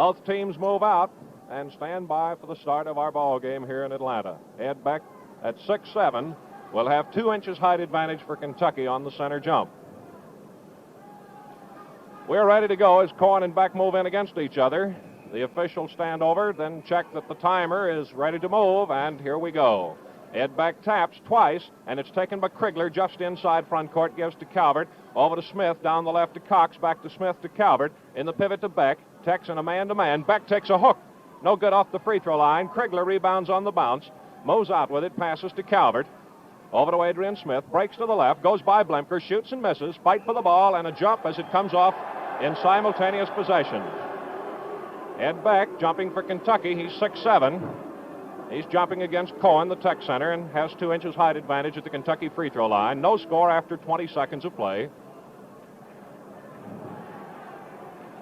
Both teams move out and stand by for the start of our ball game here in Atlanta. Ed Beck at 6'7" will have 2 inches height advantage for Kentucky on the center jump. We're ready to go as Cohen and Beck move in against each other. The officials stand over, then check that the timer is ready to move, and here we go. Ed Beck taps twice, and it's taken by Krigler just inside front court, gives to Calvert, over to Smith, down the left to Cox, back to Smith to Calvert, in the pivot to Beck, Tex in a man-to-man. Beck takes a hook, no good off the free throw line. Krigler rebounds on the bounce, mows out with it, passes to Calvert, over to Adrian Smith, breaks to the left, goes by Blemker, shoots and misses, fight for the ball, and a jump as it comes off in simultaneous possession. Ed Beck jumping for Kentucky, he's 6'7". He's jumping against Cohen, the Tech center, and has 2 inches height advantage at the Kentucky free throw line. No score after 20 seconds of play.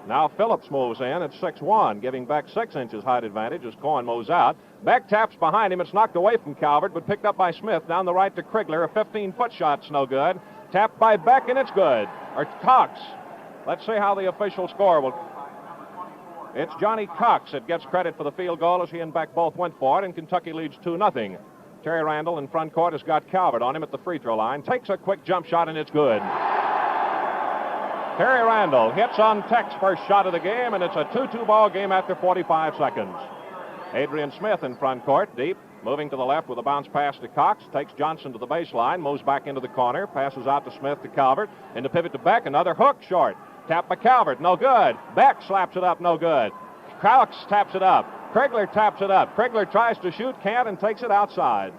Now Phillips moves in at 6'1", giving Beck 6 inches height advantage as Cohen moves out. Beck taps behind him. It's knocked away from Calvert, but picked up by Smith. Down the right to Krigler. A 15-foot shot's no good. Tapped by Beck, and it's good. Or Cox. Let's see how the official score will... It's Johnny Cox that gets credit for the field goal as he and Beck both went for it, and Kentucky leads 2-0. Terry Randall in front court has got Calvert on him at the free throw line. Takes a quick jump shot, and it's good. Terry Randall hits on Tech's first shot of the game, and it's a 2-2 ball game after 45 seconds. Adrian Smith in front court, deep, moving to the left with a bounce pass to Cox. Takes Johnson to the baseline, moves back into the corner, passes out to Smith to Calvert, into pivot to Beck, another hook short. Tapped by Calvert, no good. Beck slaps it up, no good. Cox taps it up. Krigler taps it up. Krigler tries to shoot, can't, and takes it outside.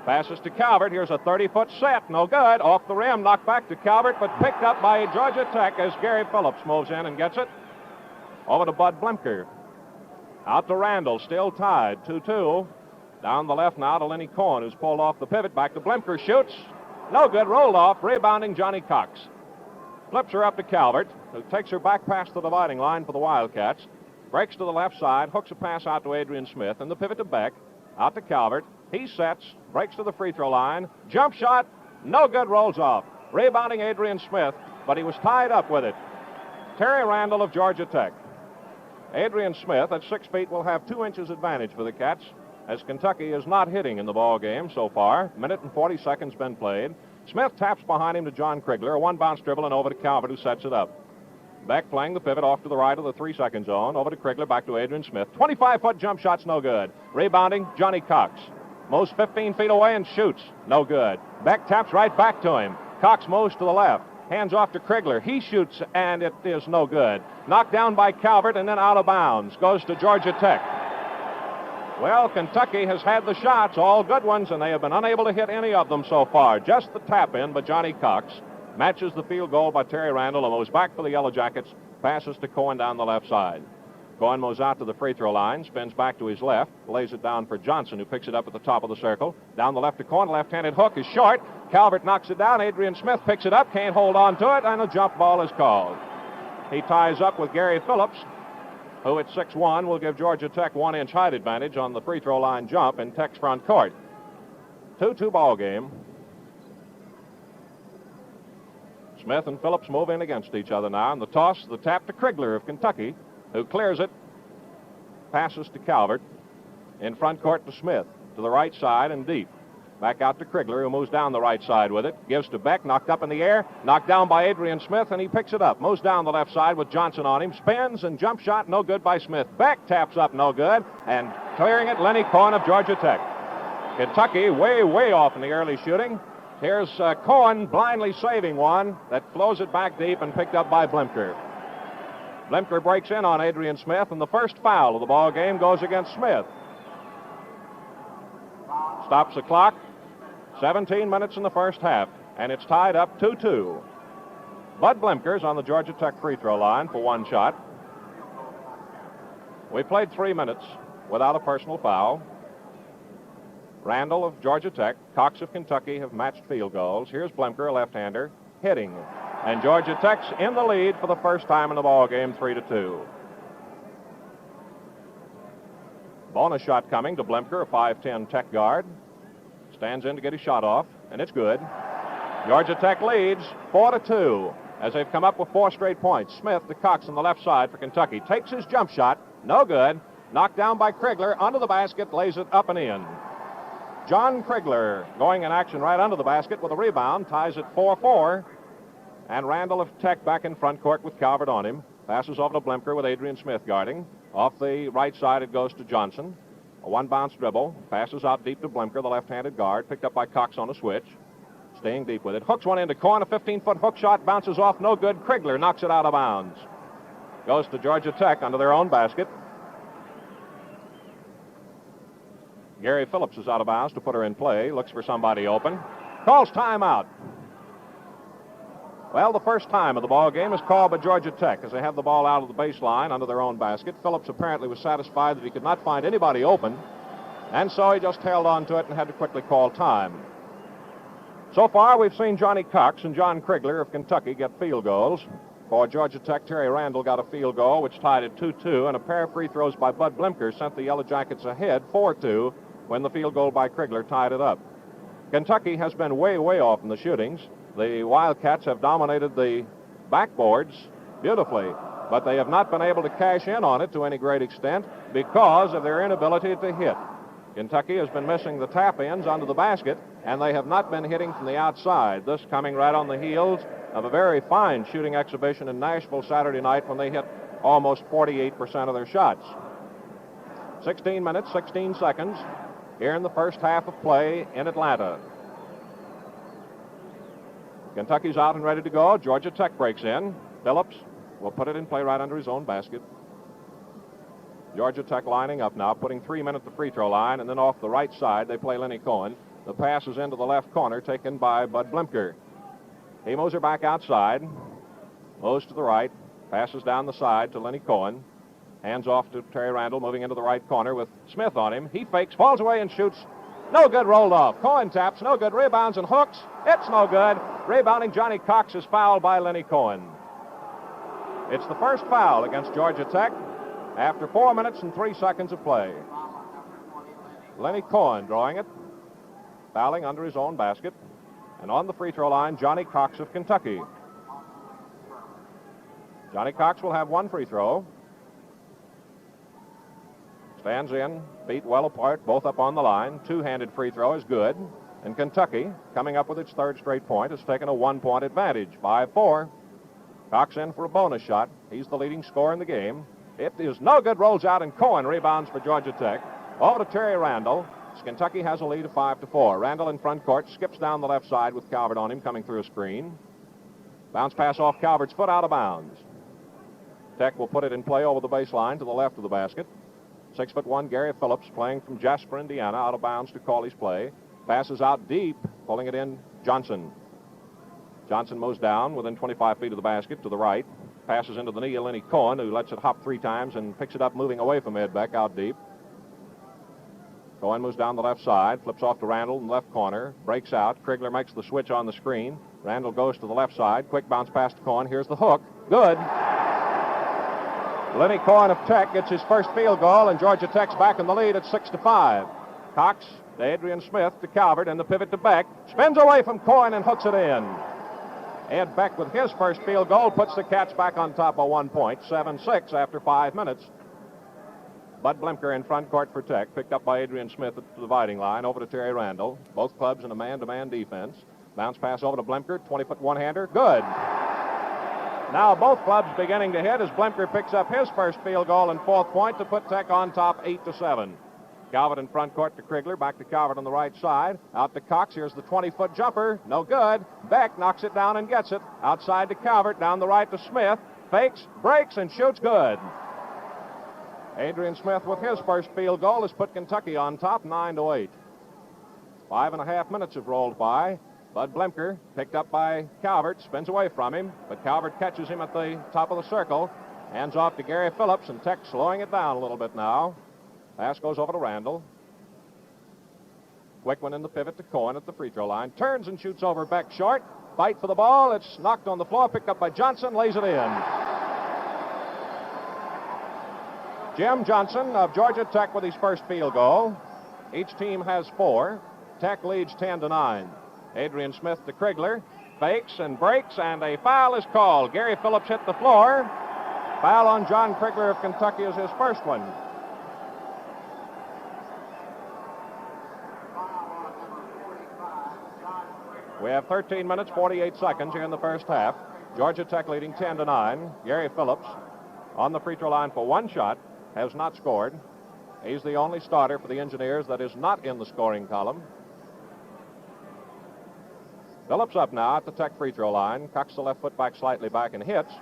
Passes to Calvert. Here's a 30-foot set, no good. Off the rim, knocked back to Calvert, but picked up by Georgia Tech as Gary Phillips moves in and gets it. Over to Bud Blemker. Out to Randall, still tied, 2-2. Down the left now to Lenny Cohen, who's pulled off the pivot. Back to Blemker, shoots. No good, rolled off, rebounding Johnny Cox. Flips her up to Calvert, who takes her back past the dividing line for the Wildcats. Breaks to the left side, hooks a pass out to Adrian Smith, and the pivot to Beck. Out to Calvert. He sets, breaks to the free throw line. Jump shot, no good, rolls off. Rebounding Adrian Smith, but he was tied up with it. Terry Randall of Georgia Tech. Adrian Smith at 6 feet will have 2 inches advantage for the Cats, as Kentucky is not hitting in the ball game so far. Minute and 40 seconds been played. Smith taps behind him to John Krigler. A one-bounce dribble and over to Calvert, who sets it up. Beck playing the pivot off to the right of the 3-second zone. Over to Krigler, back to Adrian Smith. 25-foot jump shot's no good. Rebounding, Johnny Cox. Moves 15 feet away and shoots. No good. Beck taps right back to him. Cox moves to the left. Hands off to Krigler. He shoots, and it is no good. Knocked down by Calvert and then out of bounds. Goes to Georgia Tech. Well, Kentucky has had the shots, all good ones, and they have been unable to hit any of them so far. Just the tap-in by Johnny Cox. Matches the field goal by Terry Randall and moves back for the Yellow Jackets. Passes to Cohen down the left side. Cohen moves out to the free throw line, spins back to his left, lays it down for Johnson, who picks it up at the top of the circle. Down the left to Cohen, left-handed hook is short. Calvert knocks it down. Adrian Smith picks it up, can't hold on to it, and a jump ball is called. He ties up with Gary Phillips, who at 6'1" will give Georgia Tech 1 inch height advantage on the free throw line jump in Tech's front court. 2-2 ball game. Smith and Phillips move in against each other now, and the toss, the tap to Krigler of Kentucky, who clears it, passes to Calvert, in front court to Smith, to the right side and deep. Back out to Krigler, who moves down the right side with it. Gives to Beck, knocked up in the air, knocked down by Adrian Smith, and he picks it up. Moves down the left side with Johnson on him. Spins and jump shot, no good by Smith. Beck taps up, no good. And clearing it, Lenny Cohen of Georgia Tech. Kentucky way, way off in the early shooting. Here's Cohen blindly saving one that flows it back deep and picked up by Blemker. Blemker breaks in on Adrian Smith, and the first foul of the ball game goes against Smith. Stops the clock. 17 minutes in the first half, and it's tied up 2-2. Bud Blemker's on the Georgia Tech free throw line for 1 shot. We played 3 minutes without a personal foul. Randall of Georgia Tech, Cox of Kentucky have matched field goals. Here's Blemker, a left-hander, hitting. And Georgia Tech's in the lead for the first time in the ball game, 3-2. Bonus shot coming to Blemker, a 5'10" Tech guard. Stands in to get his shot off, and it's good. Georgia Tech leads 4-2 as they've come up with 4 straight points. Smith to Cox on the left side for Kentucky. Takes his jump shot, No good. Knocked down by Krigler. Under the basket, lays it up and in. John Krigler going in action right under the basket with a rebound. Ties it 4-4. And Randall of Tech back in front court with Calvert on him. Passes over to Blimker with Adrian Smith guarding. Off the right side, it goes to Johnson. A one-bounce dribble. Passes out deep to Blimker, the left-handed guard. Picked up by Cox on a switch. Staying deep with it. Hooks one into Cohen. A 15-foot hook shot. Bounces off. No good. Krigler knocks it out of bounds. Goes to Georgia Tech under their own basket. Gary Phillips is out of bounds to put her in play. Looks for somebody open. Calls timeout. Well, the first time of the ball game is called by Georgia Tech as they have the ball out of the baseline under their own basket. Phillips apparently was satisfied that he could not find anybody open, and so he just held on to it and had to quickly call time. So far, we've seen Johnny Cox and John Krigler of Kentucky get field goals. For Georgia Tech, Terry Randall got a field goal, which tied it 2-2, and a pair of free throws by Bud Blimker sent the Yellow Jackets ahead 4-2 when the field goal by Krigler tied it up. Kentucky has been way, way off in the shootings. The Wildcats have dominated the backboards beautifully, but they have not been able to cash in on it to any great extent because of their inability to hit. Kentucky has been missing the tap-ins under the basket, and they have not been hitting from the outside, this coming right on the heels of a very fine shooting exhibition in Nashville Saturday night when they hit almost 48% of their shots. 16 minutes, 16 seconds here in the first half of play in Atlanta. Kentucky's out and ready to go. Georgia Tech breaks in. Phillips will put it in play right under his own basket. Georgia Tech lining up now, putting 3 men at the free throw line, and then off the right side, they play Lenny Cohen. The pass is into the left corner, taken by Bud Blimker. He moves her back outside, moves to the right, passes down the side to Lenny Cohen. Hands off to Terry Randall, moving into the right corner with Smith on him. He fakes, falls away, and shoots. No good, rolled off. Cohen taps, no good. Rebounds and hooks. It's no good. Rebounding Johnny Cox is fouled by Lenny Cohen. It's the first foul against Georgia Tech after 4 minutes and 3 seconds of play. Lenny Cohen drawing it, fouling under his own basket. And on the free throw line, Johnny Cox of Kentucky. Johnny Cox will have one free throw. Stands in, feet well apart, both up on the line. Two-handed free throw is good. And Kentucky, coming up with its third straight point, has taken a one-point advantage, 5-4. Cox in for a bonus shot. He's the leading scorer in the game. It is no good, rolls out, and Cohen rebounds for Georgia Tech. Over to Terry Randall. Kentucky has a lead of 5-4. Randall in front court, skips down the left side with Calvert on him, coming through a screen. Bounce pass off Calvert's foot, out of bounds. Tech will put it in play over the baseline to the left of the basket. 6'1" Gary Phillips playing from Jasper, Indiana, out of bounds to call his play. Passes out deep, pulling it in Johnson. Johnson moves down within 25 feet of the basket to the right. Passes into the knee of Lenny Cohen, who lets it hop 3 times and picks it up moving away from Ed Beck out deep. Cohen moves down the left side, flips off to Randall in the left corner, breaks out. Krigler makes the switch on the screen. Randall goes to the left side. Quick bounce pass to Cohen. Here's the hook. Good. Lenny Cohen of Tech gets his first field goal, and Georgia Tech's back in the lead at 6-5. Cox to Adrian Smith to Calvert, and the pivot to Beck. Spins away from Cohen and hooks it in. Ed Beck with his first field goal puts the Cats back on top by 1 point, 7-6 after 5 minutes. Bud Blimker in front court for Tech, picked up by Adrian Smith at the dividing line, over to Terry Randall. Both clubs in a man-to-man defense. Bounce pass over to Blimker, 20-foot one-hander, good. Now both clubs beginning to hit as Blimker picks up his first field goal and fourth point to put Tech on top 8-7. Calvert in front court to Krigler, back to Calvert on the right side. Out to Cox, here's the 20-foot jumper, no good. Beck knocks it down and gets it. Outside to Calvert, down the right to Smith. Fakes, breaks, and shoots good. Adrian Smith with his first field goal has put Kentucky on top 9-8. 5.5 minutes have rolled by. Bud Blimker, picked up by Calvert, spins away from him, but Calvert catches him at the top of the circle. Hands off to Gary Phillips, and Tech slowing it down a little bit now. Pass goes over to Randall. Quick one in the pivot to Cohen at the free throw line. Turns and shoots over Beck short. Fight for the ball. It's knocked on the floor, picked up by Johnson, lays it in. Jim Johnson of Georgia Tech with his first field goal. Each team has 4. Tech leads 10-9. Adrian Smith to Krigler. Fakes and breaks, and a foul is called. Gary Phillips hit the floor. Foul on John Krigler of Kentucky is his first one. We have 13 minutes, 48 seconds here in the first half. Georgia Tech leading 10-9. Gary Phillips on the free throw line for one shot, has not scored. He's the only starter for the Engineers that is not in the scoring column. Phillips up now at the Tech free throw line. Cocks the left foot back slightly back and hits.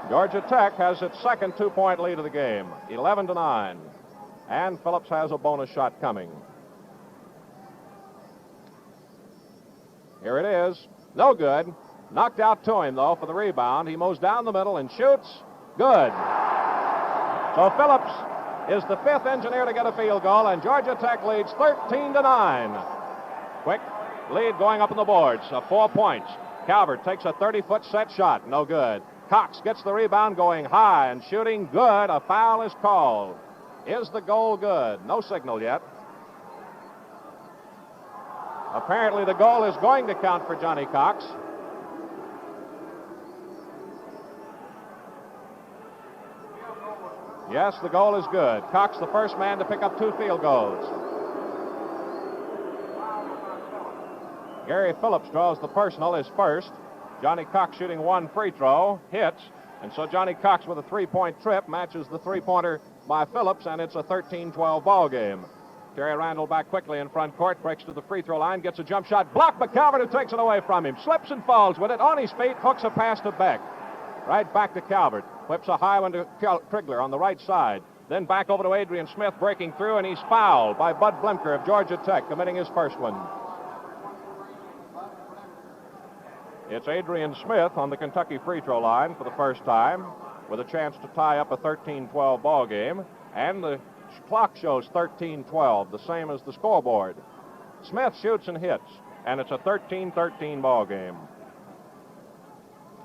Georgia Tech has its second two-point lead of the game, 11-9. And Phillips has a bonus shot coming. Here it is. No good. Knocked out to him, though, for the rebound. He moves down the middle and shoots. Good. So Phillips is the fifth Engineer to get a field goal, and Georgia Tech leads 13-9. Quick lead going up on the boards, 4 points. Calvert takes a 30-foot set shot. No good. Cox gets the rebound going high and shooting good. A foul is called. Is the goal good? No signal yet. Apparently the goal is going to count for Johnny Cox. Yes, the goal is good. Cox, the first man to pick up 2 field goals. Gary Phillips draws the personal, his first. Johnny Cox shooting 1 free throw, hits, and so Johnny Cox with a 3-point trip matches the 3-pointer by Phillips, and it's a 13-12 ball game. Terry Randall back quickly in front court, breaks to the free throw line, gets a jump shot, blocked by Calvert, who takes it away from him. Slips and falls with it on his feet, hooks a pass to Beck. Right back to Calvert. Whips a high one to Krigler on the right side. Then back over to Adrian Smith, breaking through, and he's fouled by Bud Blemker of Georgia Tech, committing his first one. It's Adrian Smith on the Kentucky free throw line for the first time, with a chance to tie up a 13-12 ball game, and the clock shows 13-12, the same as the scoreboard. Smith shoots and hits, and it's a 13-13 ball game.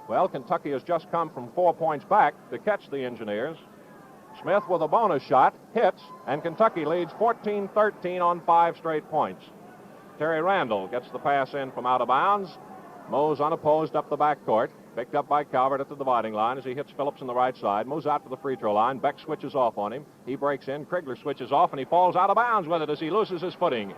Well, Kentucky has just come from 4 points back to catch the Engineers. Smith with a bonus shot, hits, and Kentucky leads 14-13 on 5 straight points. Terry Randall gets the pass in from out of bounds, moves unopposed up the backcourt, picked up by Calvert at the dividing line as he hits Phillips on the right side, moves out to the free throw line. Beck switches off on him. He breaks in. Krigler switches off, and he falls out of bounds with it as he loses his footing.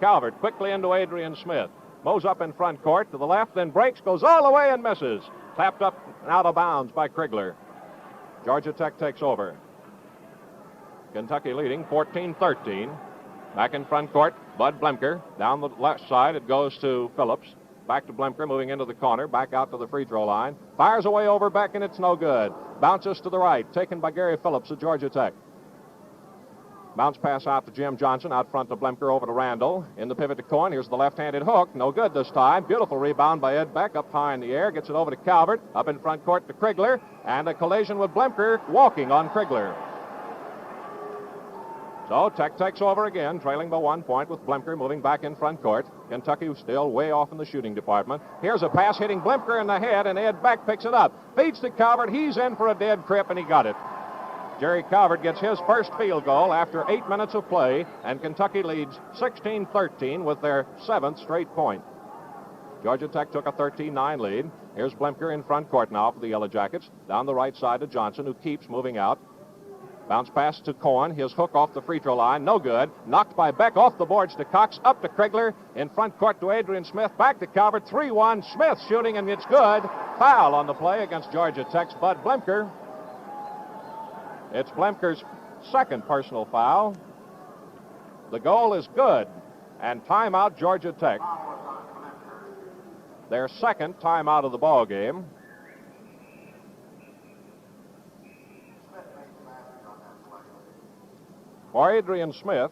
Calvert quickly into Adrian Smith. Moves up in front court to the left, then breaks, goes all the way and misses. Clapped up and out of bounds by Krigler. Georgia Tech takes over. Kentucky leading 14-13. Back in front court, Bud Blemker. Down the left side, it goes to Phillips. Back to Blemker, moving into the corner, back out to the free throw line. Fires away over Beck, and it's no good. Bounces to the right, taken by Gary Phillips of Georgia Tech. Bounce pass out to Jim Johnson, out front to Blemker, over to Randall. In the pivot to Cohen, here's the left-handed hook. No good this time. Beautiful rebound by Ed Beck, up high in the air. Gets it over to Calvert, up in front court to Krigler, and a collision with Blemker, walking on Krigler. So Tech takes over again, trailing by 1 point with Blemker moving back in front court. Kentucky still way off in the shooting department. Here's a pass hitting Blemker in the head, and Ed Beck picks it up. Feeds to Calvert. He's in for a dead crip, and he got it. Jerry Calvert gets his first field goal after 8 minutes of play, and Kentucky leads 16-13 with their 7th straight point. Georgia Tech took a 13-9 lead. Here's Blemker in front court now for the Yellow Jackets. Down the right side to Johnson, who keeps moving out. Bounce pass to Cohen. His hook off the free throw line. No good. Knocked by Beck off the boards to Cox. Up to Krigler. In front court to Adrian Smith. Back to Calvert. 3-1. Smith shooting, and it's good. Foul on the play against Georgia Tech's Bud Blemker. It's Blemker's second personal foul. The goal is good. And timeout Georgia Tech. Their second timeout of the ball game. For Adrian Smith,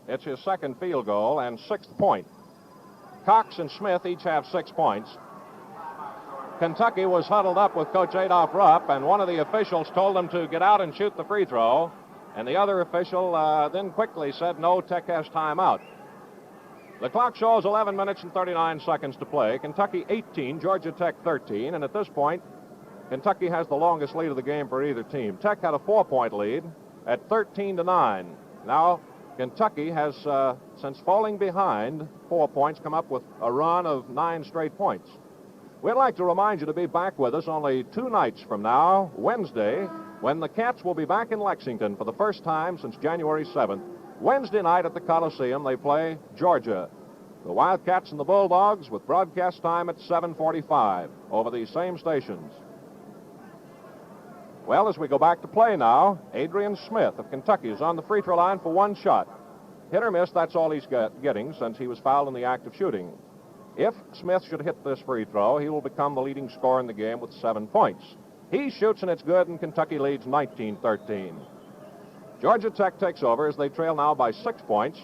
it's his second field goal and 6th point. Cox and Smith each have 6 points. Kentucky was huddled up with Coach Adolph Rupp, and one of the officials told them to get out and shoot the free throw, and the other official then quickly said, no, Tech has timeout. The clock shows 11 minutes and 39 seconds to play. Kentucky 18, Georgia Tech 13, and at this point, Kentucky has the longest lead of the game for either team. Tech had a 4-point lead at 13-9. Now, Kentucky has, since falling behind 4 points, come up with a run of 9 straight points. We'd like to remind you to be back with us only 2 nights from now, Wednesday, when the Cats will be back in Lexington for the first time since January 7th. Wednesday night at the Coliseum, they play Georgia. The Wildcats and the Bulldogs with broadcast time at 7:45 over these same stations. Well, as we go back to play now, Adrian Smith of Kentucky is on the free throw line for one shot. Hit or miss, that's all he's getting since he was fouled in the act of shooting. If Smith should hit this free throw, he will become the leading scorer in the game with 7 points. He shoots and it's good, and Kentucky leads 19-13. Georgia Tech takes over as they trail now by 6 points.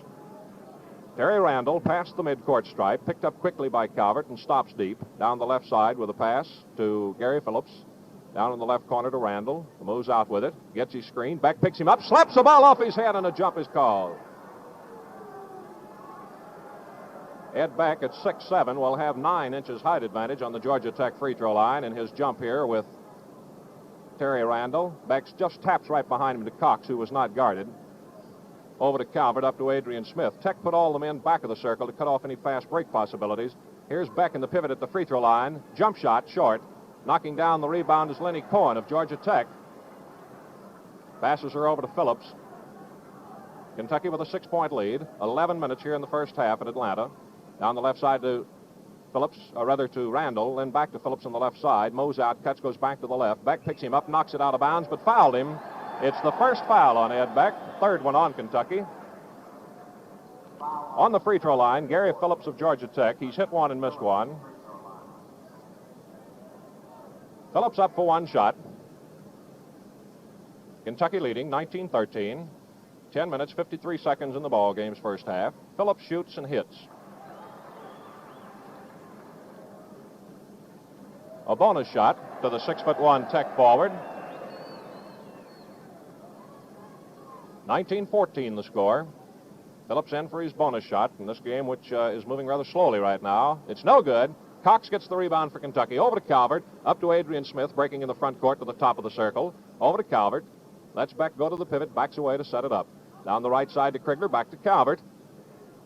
Terry Randall passed the midcourt stripe, picked up quickly by Calvert, and stops deep down the left side with a pass to Gary Phillips. Down in the left corner to Randall. Moves out with it. Gets his screen. Beck picks him up. Slaps the ball off his head, and a jump is called. Ed Beck at 6'7" will have 9 inches height advantage on the Georgia Tech free throw line in his jump here with Terry Randall. Beck just taps right behind him to Cox, who was not guarded. Over to Calvert, up to Adrian Smith. Tech put all the men back of the circle to cut off any fast break possibilities. Here's Beck in the pivot at the free throw line. Jump shot, short. Knocking down the rebound is Lenny Cohen of Georgia Tech. Passes her over to Phillips. Kentucky with a 6-point lead. 11 minutes here in the first half at Atlanta. Down the left side to Phillips, or rather to Randall, then back to Phillips on the left side. Mows out, cuts, goes back to the left. Beck picks him up, knocks it out of bounds, but fouled him. It's the first foul on Ed Beck, third one on Kentucky. On the free throw line, Gary Phillips of Georgia Tech. He's hit one and missed one. Phillips up for one shot. Kentucky leading 19-13. 10 minutes, 53 seconds in the ball game's first half. Phillips shoots and hits. A bonus shot to the 6'1" Tech forward. 19-14 the score. Phillips in for his bonus shot in this game, which is moving rather slowly right now. It's no good. Cox gets the rebound for Kentucky. Over to Calvert. Up to Adrian Smith, breaking in the front court to the top of the circle. Over to Calvert. Lets Beck go to the pivot. Backs away to set it up. Down the right side to Krigler. Back to Calvert.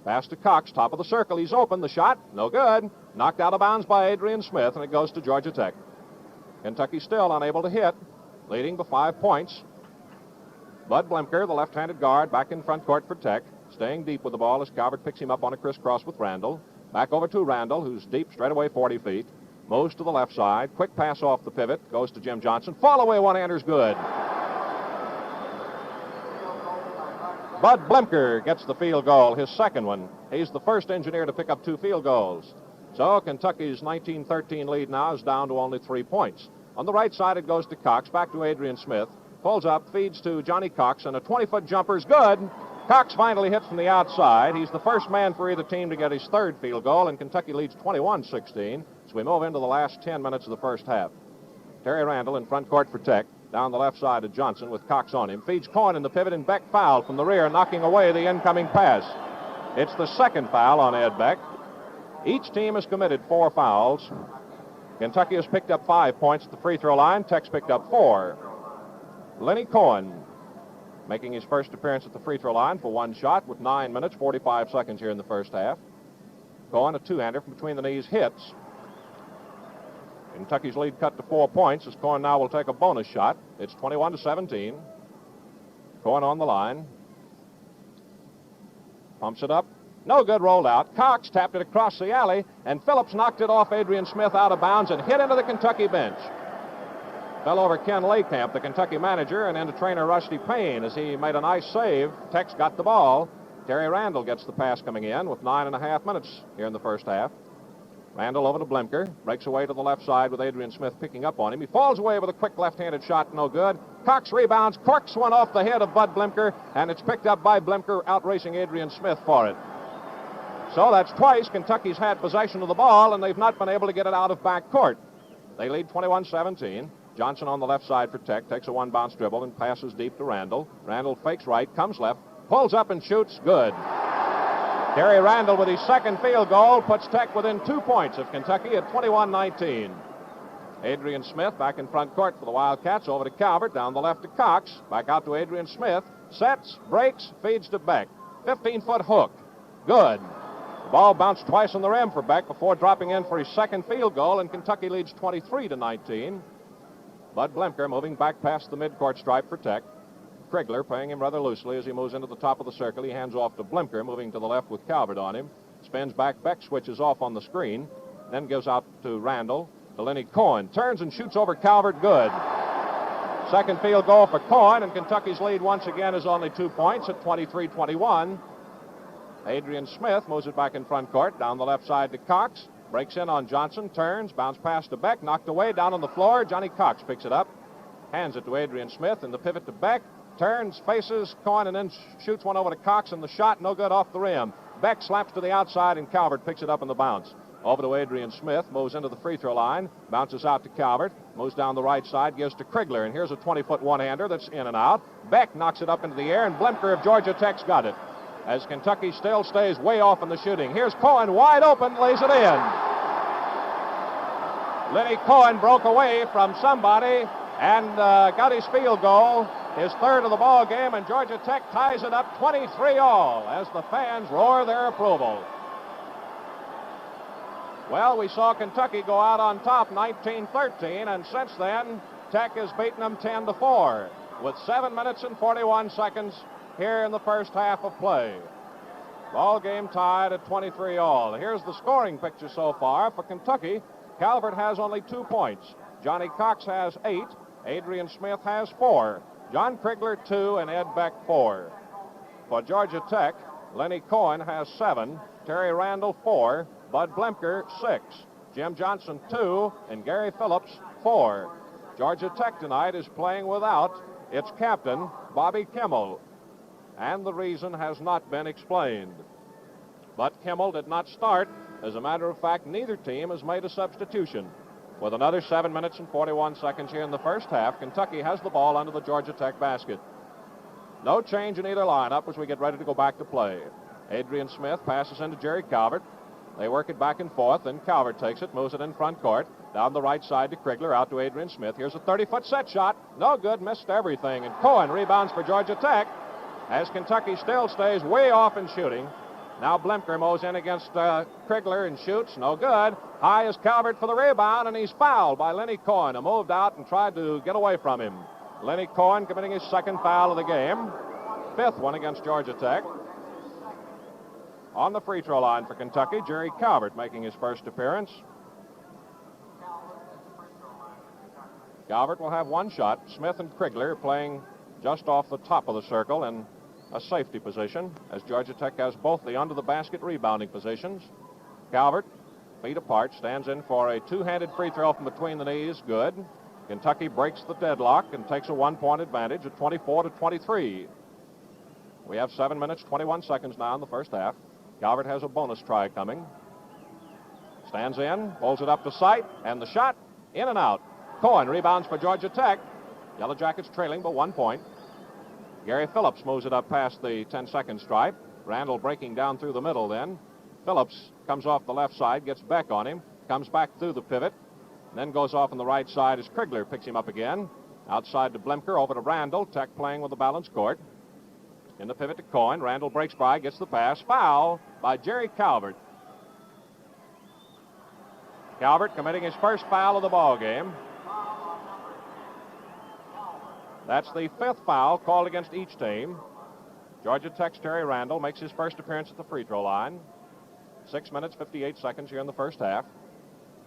Pass to Cox. Top of the circle. He's open. The shot. No good. Knocked out of bounds by Adrian Smith, and it goes to Georgia Tech. Kentucky still unable to hit. Leading by 5 points. Bud Blemker, the left-handed guard, back in front court for Tech. Staying deep with the ball as Calvert picks him up on a crisscross with Randall. Back over to Randall, who's deep, straight away 40 feet. Moves to the left side. Quick pass off the pivot. Goes to Jim Johnson. Fall away one-hander's good. Bud Blemker gets the field goal, his second one. He's the first engineer to pick up 2 field goals. So Kentucky's 19-13 lead now is down to only 3 points. On the right side, it goes to Cox. Back to Adrian Smith. Pulls up, feeds to Johnny Cox, and a 20-foot jumper's good. Cox finally hits from the outside. He's the first man for either team to get his third field goal, and Kentucky leads 21-16 as we move into the last 10 minutes of the first half. Terry Randall in front court for Tech. Down the left side to Johnson with Cox on him. Feeds Cohen in the pivot, and Beck fouled from the rear, knocking away the incoming pass. It's the second foul on Ed Beck. Each team has committed 4 fouls. Kentucky has picked up 5 points at the free throw line. Tech's picked up 4. Lenny Cohen making his first appearance at the free throw line for one shot with 9 minutes, 45 seconds here in the first half. Cohen, a two-hander from between the knees, hits. Kentucky's lead cut to 4 points as Cohen now will take a bonus shot. It's 21-17. Cohen on the line. Pumps it up. No good, rolled out. Cox tapped it across the alley, and Phillips knocked it off Adrian Smith out of bounds and hit into the Kentucky bench. Fell over Ken Laycamp, the Kentucky manager, and into trainer Rusty Payne as he made a nice save. Tech's got the ball. Terry Randall gets the pass coming in with 9.5 minutes here in the first half. Randall over to Blemker. Breaks away to the left side with Adrian Smith picking up on him. He falls away with a quick left-handed shot, no good. Cox rebounds, corks one off the head of Bud Blemker, and it's picked up by Blemker, out-racing Adrian Smith for it. So that's twice Kentucky's had possession of the ball, and they've not been able to get it out of back court. They lead 21-17. Johnson on the left side for Tech. Takes a one-bounce dribble and passes deep to Randall. Randall fakes right, comes left, pulls up and shoots. Good. Terry Randall with his second field goal puts Tech within 2 points of Kentucky at 21-19. Adrian Smith back in front court for the Wildcats. Over to Calvert. Down the left to Cox. Back out to Adrian Smith. Sets, breaks, feeds to Beck. 15-foot hook. Good. The ball bounced twice on the rim for Beck before dropping in for his second field goal, and Kentucky leads 23-19. Bud Blemker moving back past the midcourt stripe for Tech. Krigler playing him rather loosely as he moves into the top of the circle. He hands off to Blemker, moving to the left with Calvert on him. Spins back. Beck switches off on the screen. Then gives out to Randall. To Lenny Cohen. Turns and shoots over Calvert. Good. Second field goal for Cohen, and Kentucky's lead once again is only 2 points at 23-21. Adrian Smith moves it back in front court. Down the left side to Cox. Breaks in on Johnson. Turns. Bounce pass to Beck. Knocked away. Down on the floor. Johnny Cox picks it up. Hands it to Adrian Smith. And the pivot to Beck. Turns, faces Cohen, and then shoots one over to Cox, and the shot no good off the rim. Beck slaps to the outside, and Calvert picks it up in the bounce. Over to Adrian Smith, moves into the free throw line, bounces out to Calvert, moves down the right side, gives to Krigler, and here's a 20-foot one-hander that's in and out. Beck knocks it up into the air, and Blemker of Georgia Tech's got it. As Kentucky still stays way off in the shooting. Here's Cohen, wide open, lays it in. Lenny Cohen broke away from somebody and got his field goal, his third of the ball game, and Georgia Tech ties it up 23-all as the fans roar their approval. Well, we saw Kentucky go out on top 19-13, and since then, Tech has beaten them 10-4 with 7 minutes and 41 seconds here in the first half of play. Ball game tied at 23-all. Here's the scoring picture so far. For Kentucky, Calvert has only 2 points. Johnny Cox has 8. Adrian Smith has 4. John Krigler 2 and Ed Beck 4. For Georgia Tech, Lenny Cohen has 7. Terry Randall 4. Bud Blemker 6. Jim Johnson 2 and Gary Phillips 4. Georgia Tech tonight is playing without its captain, Bobby Kimmel, and the reason has not been explained. But Kimmel did not start. As a matter of fact, neither team has made a substitution. With another 7 minutes and 41 seconds here in the first half, Kentucky has the ball under the Georgia Tech basket. No change in either lineup as we get ready to go back to play. Adrian Smith passes into Jerry Calvert. They work it back and forth, and Calvert takes it, moves it in front court. Down the right side to Krigler, out to Adrian Smith. Here's a 30-foot set shot. No good, missed everything. And Cohen rebounds for Georgia Tech as Kentucky still stays way off in shooting. Now Blemker moves in against Krigler and shoots. No good. High is Calvert for the rebound, and he's fouled by Lenny Cohen, who moved out and tried to get away from him. Lenny Cohen committing his second foul of the game. 5th one against Georgia Tech. On the free throw line for Kentucky, Jerry Calvert making his first appearance. Calvert will have 1 shot. Smith and Krigler playing just off the top of the circle in a safety position, as Georgia Tech has both the under-the-basket rebounding positions. Calvert, feet apart, stands in for a 2-handed free throw from between the knees. Good. Kentucky breaks the deadlock and takes a 1-point advantage at 24-23. We have 7 minutes, 21 seconds now in the first half. Calvert has a bonus try coming. Stands in, pulls it up to sight, and the shot in and out. Cohen rebounds for Georgia Tech. Yellow Jackets trailing by 1 point. Gary Phillips moves it up past the 10-second stripe. Randall breaking down through the middle then. Phillips comes off the left side, gets Beck on him, comes back through the pivot, then goes off on the right side as Krigler picks him up again. Outside to Blemker, over to Randall. Tech playing with the balanced court. In the pivot to Cohen. Randall breaks by, gets the pass. Foul by Jerry Calvert. Calvert committing his first foul of the ball game. That's the 5th foul called against each team. Georgia Tech's Terry Randall makes his first appearance at the free throw line. 6 minutes, 58 seconds here in the first half.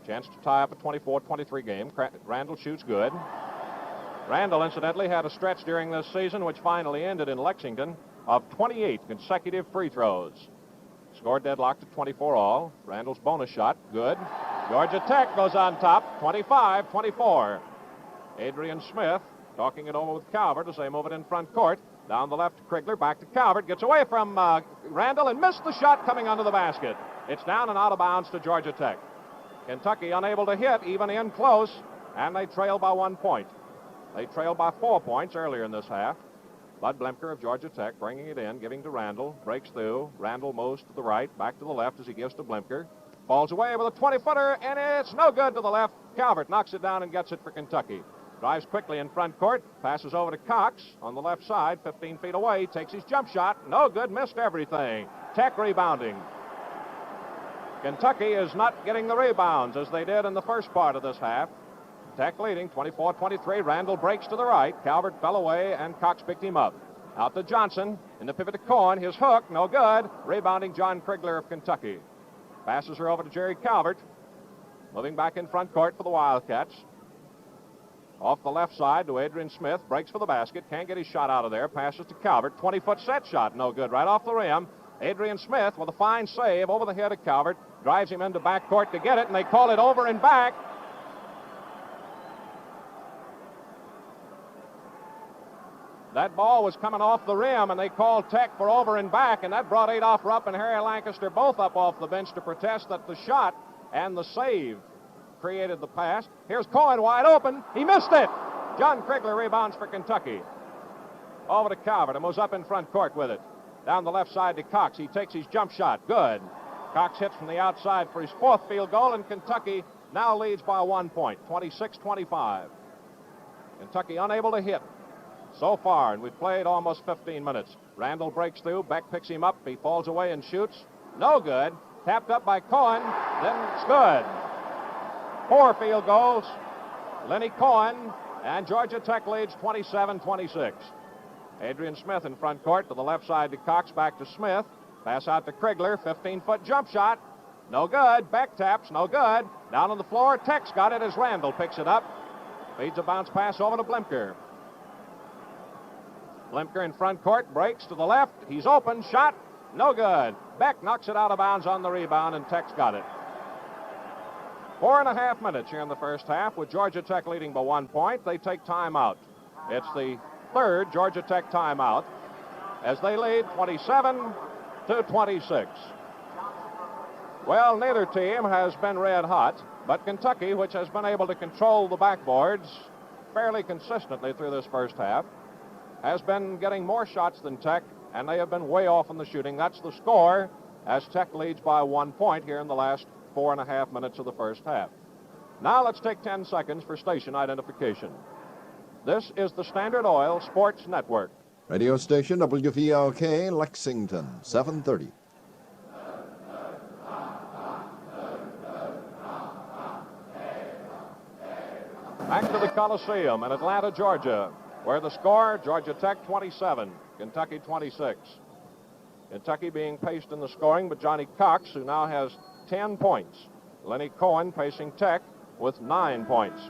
Chance to tie up a 24-23 game. Randall shoots good. Randall, incidentally, had a stretch during this season, which finally ended in Lexington, of 28 consecutive free throws. Score deadlocked at 24-all. Randall's bonus shot, good. Georgia Tech goes on top, 25-24. Adrian Smith talking it over with Calvert as they move it in front court. Down the left to Krigler, back to Calvert. Gets away from Randall and missed the shot coming under the basket. It's down and out of bounds to Georgia Tech. Kentucky unable to hit, even in close, and they trail by 1 point. They trailed by 4 points earlier in this half. Bud Blemker of Georgia Tech bringing it in, giving to Randall. Breaks through. Randall moves to the right, back to the left as he gives to Blemker. Falls away with a 20-footer, and it's no good to the left. Calvert knocks it down and gets it for Kentucky. Drives quickly in front court. Passes over to Cox on the left side, 15 feet away. Takes his jump shot. No good. Missed everything. Tech rebounding. Kentucky is not getting the rebounds as they did in the first part of this half. Tech leading 24-23. Randall breaks to the right. Calvert fell away, and Cox picked him up. Out to Johnson. In the pivot to Cohen. His hook, no good. Rebounding John Krigler of Kentucky. Passes her over to Jerry Calvert. Moving back in front court for the Wildcats. Off the left side to Adrian Smith. Breaks for the basket. Can't get his shot out of there. Passes to Calvert. 20-foot set shot. No good. Right off the rim. Adrian Smith with a fine save over the head of Calvert. Drives him into backcourt to get it, and they call it over and back. That ball was coming off the rim, and they called Tech for over and back, and that brought Adolph Rupp and Harry Lancaster both up off the bench to protest that the shot and the save created the pass. Here's Cohen wide open. He missed it. John Krigler rebounds for Kentucky. Over to Calvert and moves up in front court with it. Down the left side to Cox. He takes his jump shot. Good. Cox hits from the outside for his fourth field goal, and Kentucky now leads by 1 point, 26-25. Kentucky unable to hit so far, and we've played almost 15 minutes. Randall breaks through. Beck picks him up. He falls away and shoots. No good. Tapped up by Cohen. Then it's good. 4 field goals. Lenny Cohen, and Georgia Tech leads 27-26. Adrian Smith in front court to the left side to Cox, back to Smith. Pass out to Krigler, 15-foot jump shot. No good. Beck taps, no good. Down on the floor, Tech's got it as Randall picks it up. Feeds a bounce pass over to Blimker. Blimker in front court, breaks to the left. He's open, shot, no good. Beck knocks it out of bounds on the rebound, and Tech's got it. 4.5 minutes here in the first half, with Georgia Tech leading by 1 point. They take timeout. It's the third Georgia Tech timeout as they lead 27-26. Well, neither team has been red hot, but Kentucky, which has been able to control the backboards fairly consistently through this first half, has been getting more shots than Tech, and they have been way off in the shooting. That's the score as Tech leads by 1 point here in the last 4.5 minutes of the first half. Now let's take 10 seconds for station identification. This is the Standard Oil Sports Network. Radio station WVLK, Lexington, 730. Back to the Coliseum in Atlanta, Georgia, where the score, Georgia Tech 27, Kentucky 26. Kentucky being paced in the scoring, but Johnny Cox, who now has 10 points. Lenny Cohen pacing Tech with 9 points.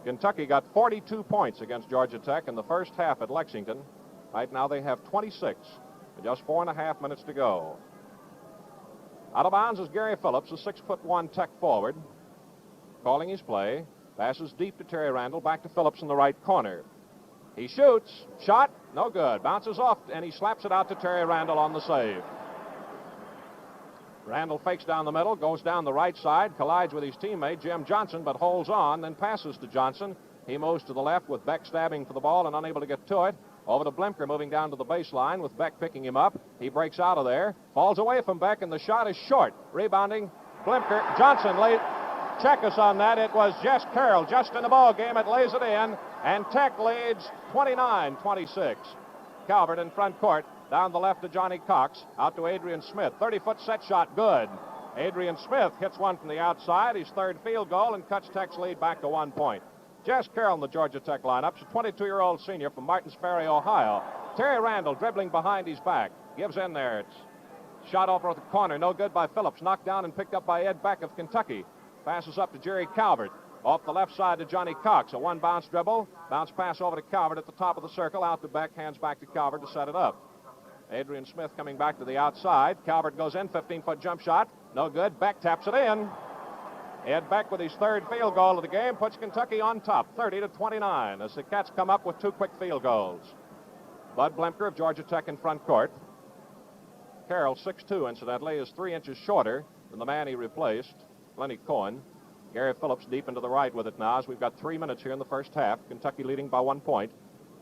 Kentucky got 42 points against Georgia Tech in the first half at Lexington. Right now they have 26 with just 4.5 minutes to go. Out of bounds is Gary Phillips, a 6'1" Tech forward, calling his play. Passes deep to Terry Randall, back to Phillips in the right corner. He shoots, shot, no good. Bounces off, and he slaps it out to Terry Randall on the save. Randall fakes down the middle, goes down the right side, collides with his teammate, Jim Johnson, but holds on, then passes to Johnson. He moves to the left with Beck stabbing for the ball and unable to get to it. Over to Blimker, moving down to the baseline with Beck picking him up. He breaks out of there, falls away from Beck, and the shot is short. Rebounding, Blimker. Johnson laid. Check us on that. It was Jess Carroll just in the ball game. It lays it in, and Tech leads 29-26. Calvert in front court. Down the left to Johnny Cox. Out to Adrian Smith. 30-foot set shot, good. Adrian Smith hits one from the outside, his third field goal, and cuts Tech's lead back to 1 point. Jess Carroll in the Georgia Tech lineup. She's a 22-year-old senior from Martins Ferry, Ohio. Terry Randall dribbling behind his back. Gives in there. It's shot over at the corner. No good by Phillips. Knocked down and picked up by Ed Beck of Kentucky. Passes up to Jerry Calvert. Off the left side to Johnny Cox. A one-bounce dribble. Bounce pass over to Calvert at the top of the circle. Out to Beck. Hands back to Calvert to set it up. Adrian Smith coming back to the outside. Calvert goes in. 15-foot jump shot. No good. Beck taps it in. Ed Beck with his third field goal of the game puts Kentucky on top, 30-29, as the Cats come up with 2 quick field goals. Bud Blimker of Georgia Tech in front court. Carroll, 6'2", incidentally, is 3 inches shorter than the man he replaced, Lenny Cohen. Gary Phillips deep into the right with it now, as we've got 3 minutes here in the first half. Kentucky leading by 1 point.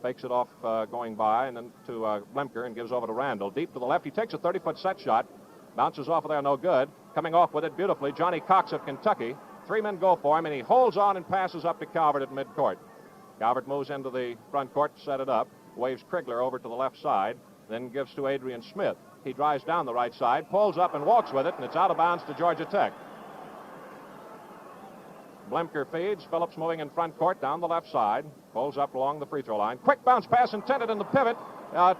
Fakes it off going by, and then to Blimker, and gives over to Randall. Deep to the left, he takes a 30-foot set shot. Bounces off of there, no good. Coming off with it beautifully, Johnny Cox of Kentucky. 3 men go for him, and he holds on and passes up to Calvert at midcourt. Calvert moves into the front court to set it up. Waves Krigler over to the left side, then gives to Adrian Smith. He drives down the right side, pulls up and walks with it, and it's out of bounds to Georgia Tech. Blemker feeds. Phillips moving in front court down the left side. Pulls up along the free throw line. Quick bounce pass intended in the pivot.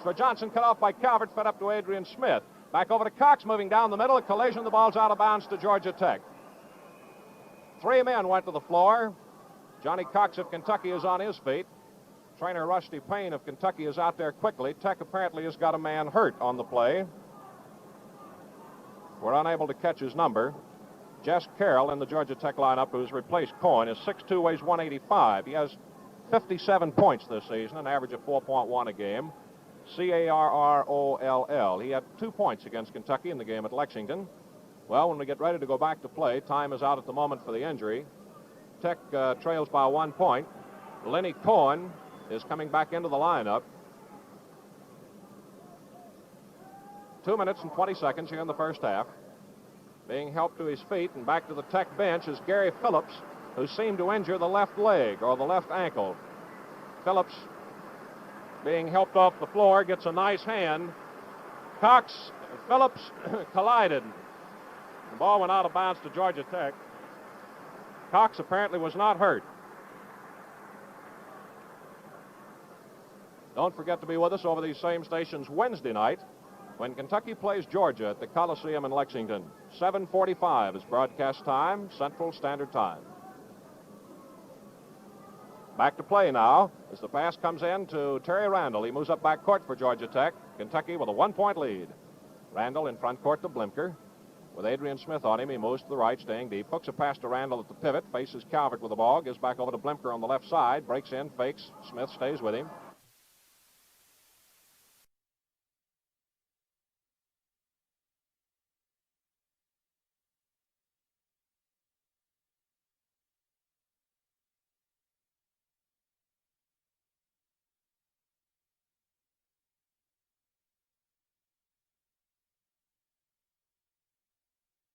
For Johnson, cut off by Calvert, fed up to Adrian Smith. Back over to Cox, moving down the middle. A collision. The ball's out of bounds to Georgia Tech. 3 men went to the floor. Johnny Cox of Kentucky is on his feet. Trainer Rusty Payne of Kentucky is out there quickly. Tech apparently has got a man hurt on the play. We're unable to catch his number. Jess Carroll in the Georgia Tech lineup, who's replaced Cohen, is 6'2", weighs 185. He has 57 points this season, an average of 4.1 a game. Carroll. He had 2 points against Kentucky in the game at Lexington. Well, when we get ready to go back to play, time is out at the moment for the injury. Tech trails by 1 point. Lenny Cohen is coming back into the lineup. 2 minutes and 20 seconds here in the first half. Being helped to his feet and back to the Tech bench is Gary Phillips, who seemed to injure the left leg or the left ankle. Phillips, being helped off the floor, gets a nice hand. Phillips collided. The ball went out of bounds to Georgia Tech. Cox apparently was not hurt. Don't forget to be with us over these same stations Wednesday night when Kentucky plays Georgia at the Coliseum in Lexington. 7:45 is broadcast time, Central Standard Time. Back to play now as the pass comes in to Terry Randall. He moves up back court for Georgia Tech. Kentucky with a 1-point lead. Randall in front court to Blemker. With Adrian Smith on him, he moves to the right, staying deep. Hooks a pass to Randall at the pivot. Faces Calvert with the ball. Gives back over to Blemker on the left side. Breaks in, fakes. Smith stays with him.